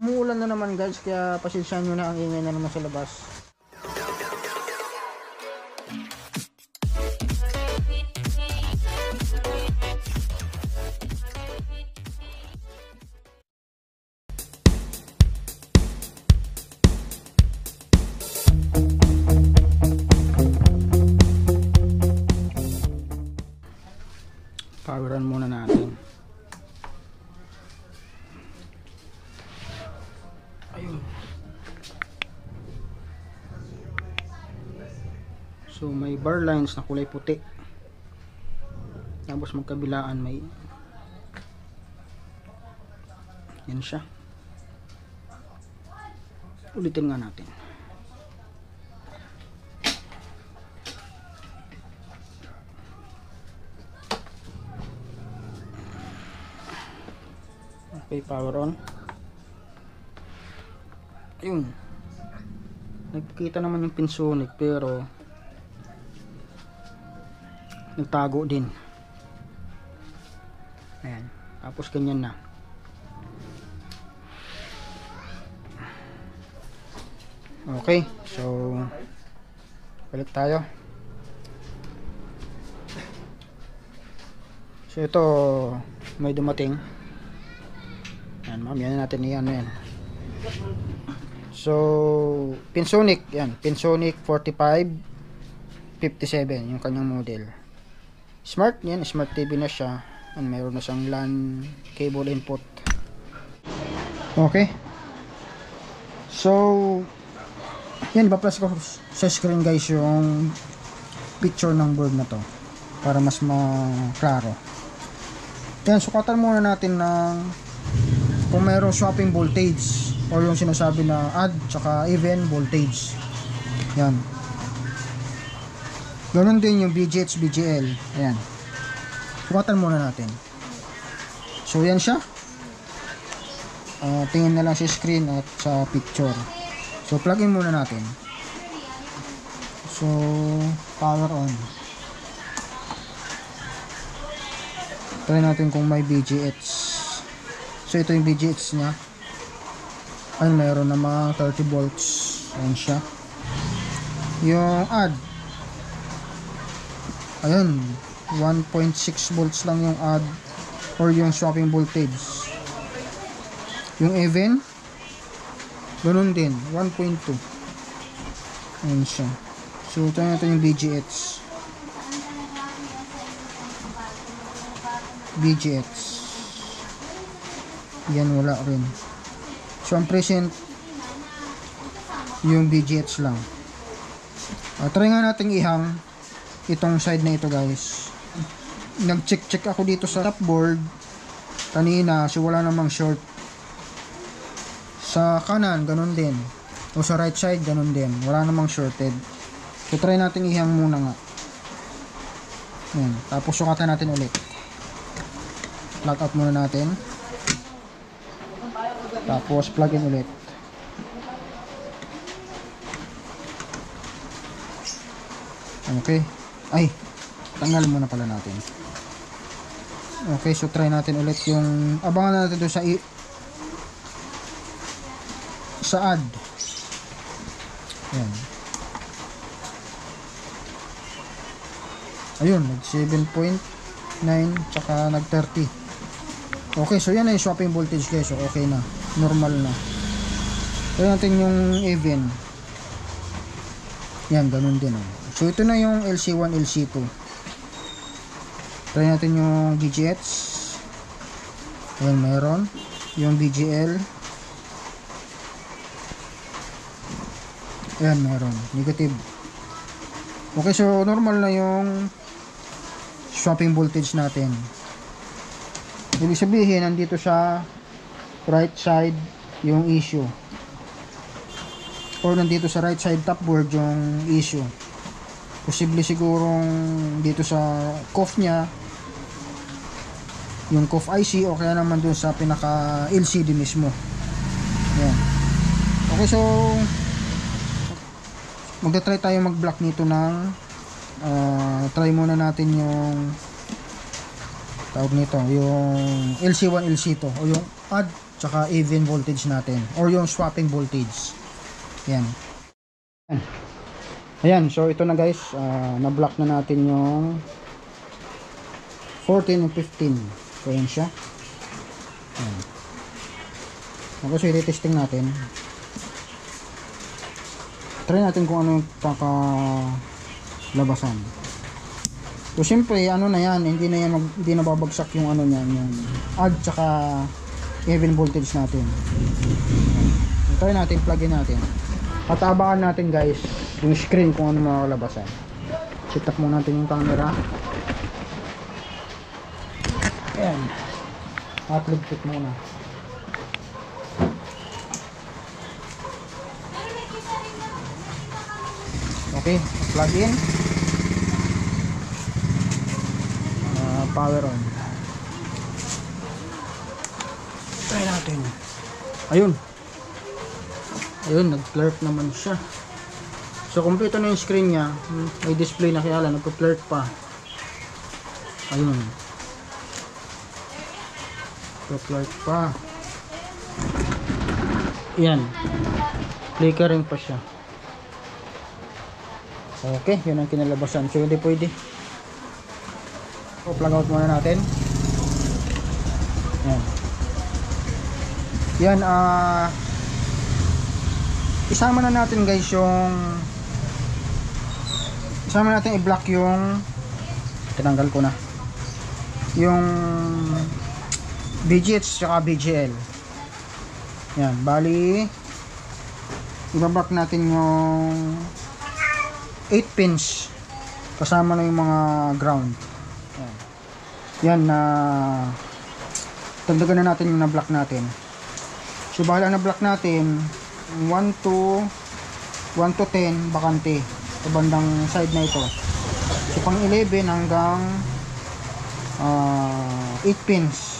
Umuulan na naman guys, kaya pasensyahan nyo na, ang ingay na naman sa labas. Poweran muna natin. Ayun. So may bar lines na kulay puti. Tapos magkabilaan may yan siya. Ulitin nga natin. Okay, power on. Ayun. Nagkita naman yung Pinsonic pero nagtago din. Ayan. Tapos ganyan na. Okay. So balik tayo. So ito may dumating. Yan, mamaya natin iyan yan. So, Pinsonic, yan, Pinsonic 4557, yung kanyang model. Smart, yan, Smart TV na siya. Yan, mayroon na siyang LAN cable input. Okay. So, yan, ipa-plus ko sa screen guys yung picture ng board na to para mas maklaro. Yan, sukatan muna natin ng kung mayroong swapping voltage o yung sinasabi na odd tsaka even voltage. Yan. Ganun din yung BGH, BGL. Ayan. Sukatan muna natin. So yan siya. Tingin na lang sa screen at sa picture. So plug in muna natin. So power on. Try natin kung may BGH. So ito yung BGH nya. Ayun, mayroon na mga 30 volts. Ayun siya. Yung add, ayun, 1.6 volts lang yung add or yung swapping voltage. Yung even, ganun din, 1.2. Ayun siya. So ito natin yung BGH. Yan, wala rin. So ang present yung BGH lang. Try nga natin ihang itong side na ito guys. Nag-check ako dito sa top board kanina, so wala namang short. Sa kanan ganun din, o sa right side ganun din, wala namang shorted. So try natin ihang muna nga. Yan. Tapos sukatan natin ulit. Plug out muna natin. Tapos plug in ulit. Okay. Ay, tanggalin muna pala natin. Okay, so try natin ulit yung abangan natin doon sa add. Yan. Ayun, nag 7.9 tsaka nag 30. Okay, so yan na yung swapping voltage guys. So okay na, normal na. Try natin yung even. Yan, ganun din. So ito na yung LC1, LC2. Try natin yung BGH. Ayan, mayroon. Yung BGL. Ayan, mayroon. Negative. Okay, so normal na yung swapping voltage natin. Ibig sabihin, nandito sa right side yung issue. Or nandito sa right side top board yung issue. Posible sigurong dito sa COF nya, yung COF IC, o kaya naman dun sa pinaka LCD mismo. Yan. Okay, so magta-try tayo mag-block nito ng try muna natin yung tawag nito, yung LC1, LC2 o yung odd tsaka even voltage natin or yung swapping voltage. Yan. Ayan, so ito na guys, na-block na natin yung 14 and 15. So yan siya. Ayan. Okay, so i-testing natin. Try natin kung ano yung kakalabasan. So syempre, ano na yan, hindi na babagsak yung ano niyan, yung odd tsaka even voltage natin. Try natin, plug-in natin. Patabakan natin guys yung screen kung ano makakalabasan. Set up muna natin yung camera. Ayan. At ligpit muna. Okay, plug in. Power on. Try natin. Ayun. Ayun, nag-flirt naman siya. So, kompleto na yung screen niya. May display na, kaya lang, nagpa-flirt pa. Ayun. Nagpa-flirt pa. Yan. Flickering pa siya. Okay, yun ang kinalabasan. So, hindi pwede. So, plug out muna natin. Yan. Yan, isama na natin guys yung isama natin i-block yung tinanggal ko na yung BGH tsaka BGL. Yan, bali i-block natin yung 8 pins kasama na yung mga ground. Yan, na dagdagan na natin yung na-block natin. So bali ang na-block natin 1 to 10 bakante sa bandang side na ito. So pang 11 hanggang 8 pins,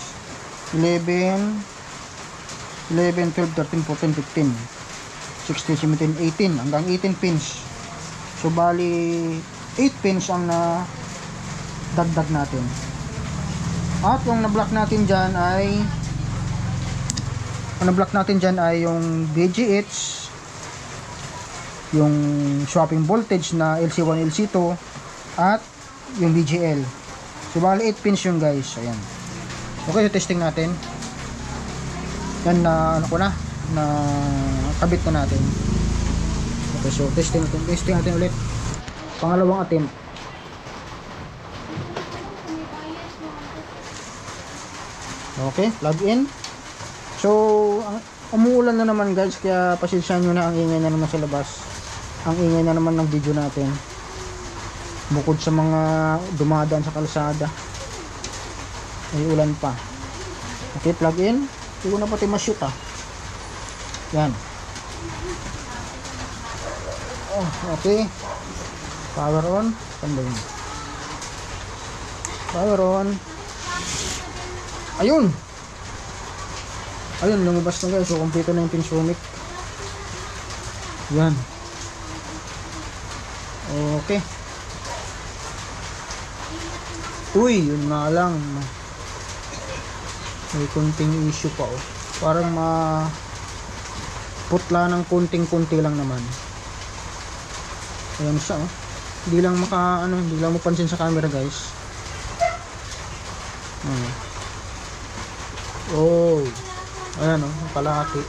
11, 12, 13, 14, 15, 16, 17, 18 hanggang 18 pins. So bali 8 pins ang na dagdag natin. At yung na-block natin dyan ay yung BGH, yung swapping voltage na LC1, LC2 at yung BGL. So bali 8 pins yun guys. Ayan. Okay, so testing natin. Yan, na ano ko na kabit na natin. Okay, so testing natin ulit. Pangalawang attempt. Okay, plug in. So, umuulan na naman guys, kaya pasensya nyo na, ang ingay na naman sa labas. Ang ingay na naman ng video natin. Bukod sa mga dumadaan sa kalsada, may ulan pa. Okay, plug in. Hindi ko na pati ma-shoot Yan. Oh, okay. Power on. Saan ba yun? Power on. Ayun. Ayun, lumabas na guys. So, kompleto na yung pinsumic. Yan. Okay. Uy, yun nga lang. May kunting issue pa Parang putla ng kunting-kunti lang naman. Ayan siya Hindi lang hindi lang mapansin sa camera guys. Oh. Ayan kalahati.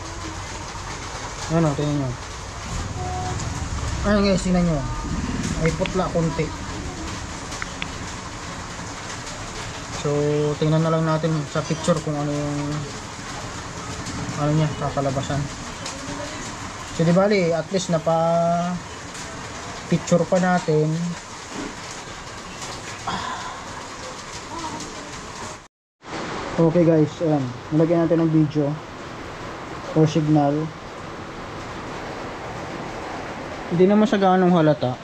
Ayan tingnan nyo. Ayan guys, tingnan nyo. May putla konti. So, tingnan na lang natin sa picture kung ano yung niya, kakalabasan. So, di bali, at least picture pa natin. Okay guys, ayan. Nalagyan natin ng video or signal. Hindi naman siya gaanong halata.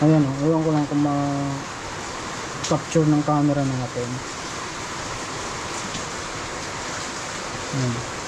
Ayan ewan ko lang kung capture ng camera natin. Ayan.